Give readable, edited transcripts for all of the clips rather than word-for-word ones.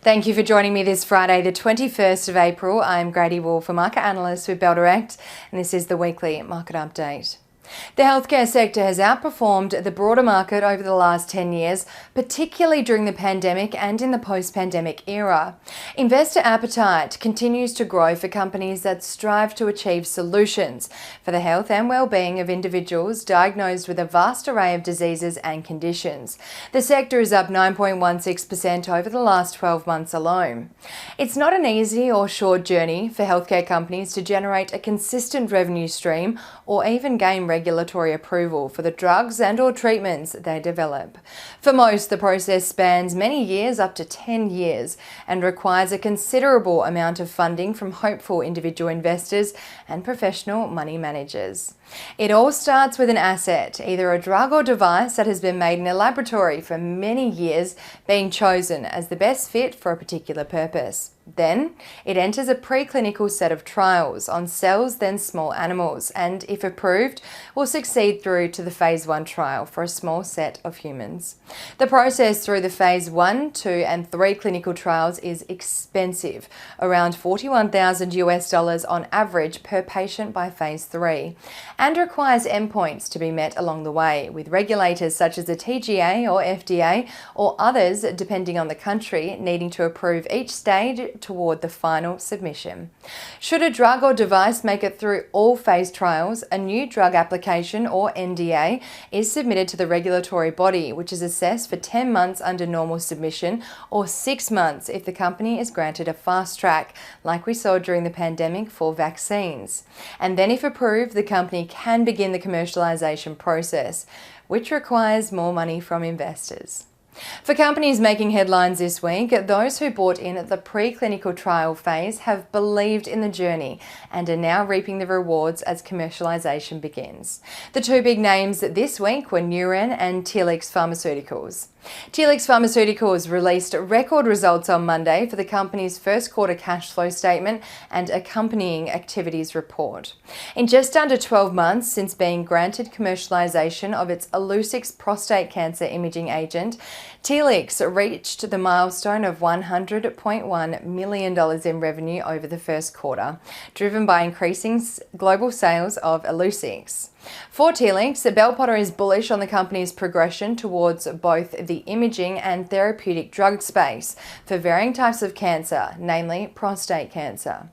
Thank you for joining me this Friday, the 21st of April. I'm Grady Wolf, a market analyst with Bell Direct, and this is the weekly market update. The healthcare sector has outperformed the broader market over the last 10 years, particularly during the pandemic and in the post-pandemic era. Investor appetite continues to grow for companies that strive to achieve solutions for the health and well-being of individuals diagnosed with a vast array of diseases and conditions. The sector is up 9.16% over the last 12 months alone. It's not an easy or short journey for healthcare companies to generate a consistent revenue stream or even gain regulatory approval for the drugs and/or treatments they develop. For most, the process spans many years, up to 10 years, and requires a considerable amount of funding from hopeful individual investors and professional money managers. It all starts with an asset, either a drug or device that has been made in a laboratory for many years, being chosen as the best fit for a particular purpose. Then, it enters a preclinical set of trials on cells, then small animals, and, if approved, will succeed through to the phase 1 trial for a small set of humans. The process through the phase 1, 2, and 3 clinical trials is expensive, around $41,000 on average per patient by phase 3, and requires endpoints to be met along the way, with regulators such as the TGA or FDA or others, depending on the country, needing to approve each stage toward the final submission. Should a drug or device make it through all phase trials, a new drug application or NDA is submitted to the regulatory body, which is assessed for 10 months under normal submission or 6 months if the company is granted a fast track, like we saw during the pandemic for vaccines. And then, if approved, the company can begin the commercialization process, which requires more money from investors. For companies making headlines this week, those who bought in at the preclinical trial phase have believed in the journey and are now reaping the rewards as commercialization begins. The two big names this week were Neuren and Telix Pharmaceuticals. Telix Pharmaceuticals released record results on Monday for the company's first quarter cash flow statement and accompanying activities report. In just under 12 months since being granted commercialization of its Illuccix prostate cancer imaging agent, Telix reached the milestone of $100.1 million in revenue over the first quarter, driven by increasing global sales of Illuccix. For Telix, Bell Potter is bullish on the company's progression towards both the imaging and therapeutic drug space for varying types of cancer, namely prostate cancer.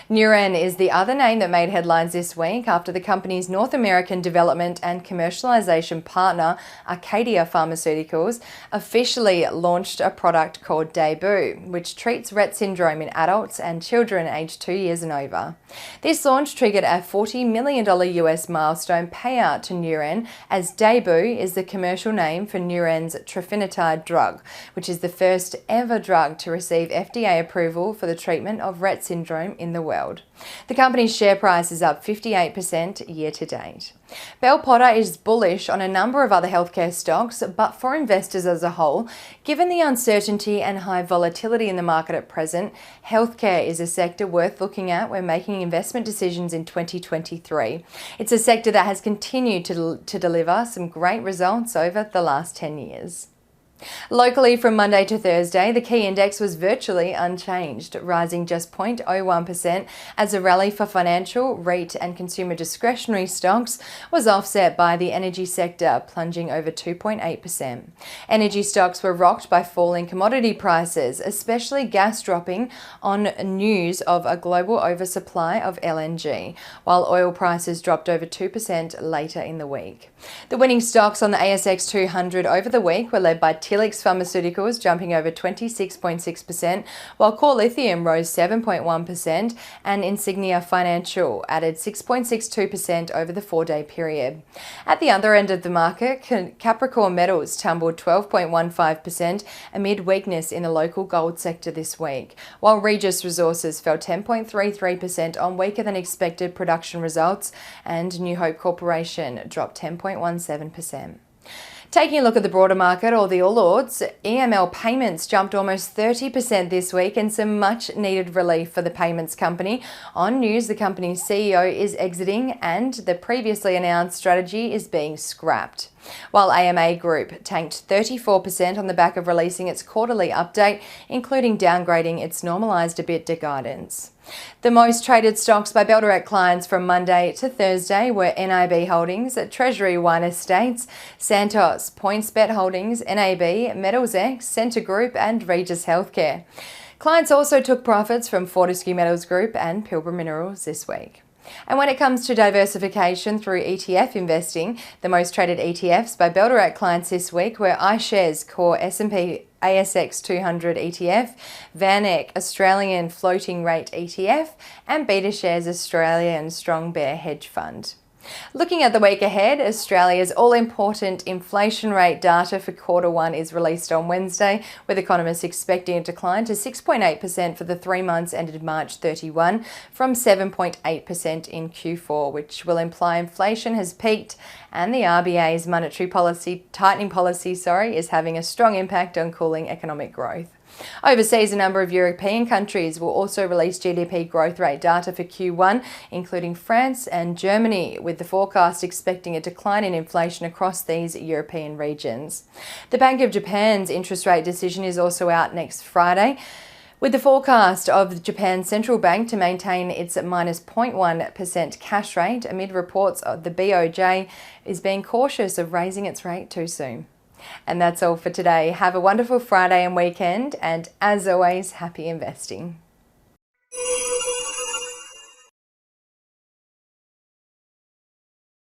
Neuren is the other name that made headlines this week after the company's North American development and commercialization partner, Acadia Pharmaceuticals, officially launched a product called DAYBUE, which treats Rett syndrome in adults and children aged 2 years and over. This launch triggered a $40 million US milestone payout to Neuren, as DAYBUE is the commercial name for Neuren's trofinetide drug, which is the first ever drug to receive FDA approval for the treatment of Rett syndrome in the world. The company's share price is up 58% year to date. Bell Potter is bullish on a number of other healthcare stocks, but for investors as a whole, given the uncertainty and high volatility in the market at present, healthcare is a sector worth looking at when making investment decisions in 2023. It's a sector that has continued to deliver some great results over the last 10 years. Locally, from Monday to Thursday, the key index was virtually unchanged, rising just 0.01% as a rally for financial, REIT and consumer discretionary stocks was offset by the energy sector, plunging over 2.8%. Energy stocks were rocked by falling commodity prices, especially gas dropping on news of a global oversupply of LNG, while oil prices dropped over 2% later in the week. The winning stocks on the ASX 200 over the week were led by Telix Pharmaceuticals, jumping over 26.6%, while Core Lithium rose 7.1% and Insignia Financial added 6.62% over the 4-day period. At the other end of the market, Capricorn Metals tumbled 12.15% amid weakness in the local gold sector this week, while Regis Resources fell 10.33% on weaker than expected production results, and New Hope Corporation dropped 10.17%. Taking a look at the broader market, or the All Ords, EML Payments jumped almost 30% this week, and some much needed relief for the payments company. On news, the company's CEO is exiting and the previously announced strategy is being scrapped. while AMA Group tanked 34% on the back of releasing its quarterly update, including downgrading its normalised EBITDA guidance. The most traded stocks by Bell Direct clients from Monday to Thursday were NIB Holdings, Treasury Wine Estates, Santos, PointsBet Holdings, NAB, Metals X, Scentre Group and Regis Healthcare. Clients also took profits from Fortescue Metals Group and Pilbara Minerals this week. And when it comes to diversification through ETF investing, the most traded ETFs by Bell Direct clients this week were iShares Core S&P ASX 200 ETF, VanEck Australian Floating Rate ETF, and BetaShares Australian Strong Bear Hedge Fund. Looking at the week ahead, Australia's all-important inflation rate data for Q1 is released on Wednesday, with economists expecting a decline to 6.8% for the 3 months ended March 31 from 7.8% in Q4, which will imply inflation has peaked and the RBA's monetary policy tightening policy is having a strong impact on cooling economic growth. Overseas, a number of European countries will also release GDP growth rate data for Q1, including France and Germany, with the forecast expecting a decline in inflation across these European regions. The Bank of Japan's interest rate decision is also out next Friday, with the forecast of Japan's central bank to maintain its minus 0.1% cash rate amid reports of the BOJ is being cautious of raising its rate too soon. And that's all for today. Have a wonderful Friday and weekend, and as always, happy investing.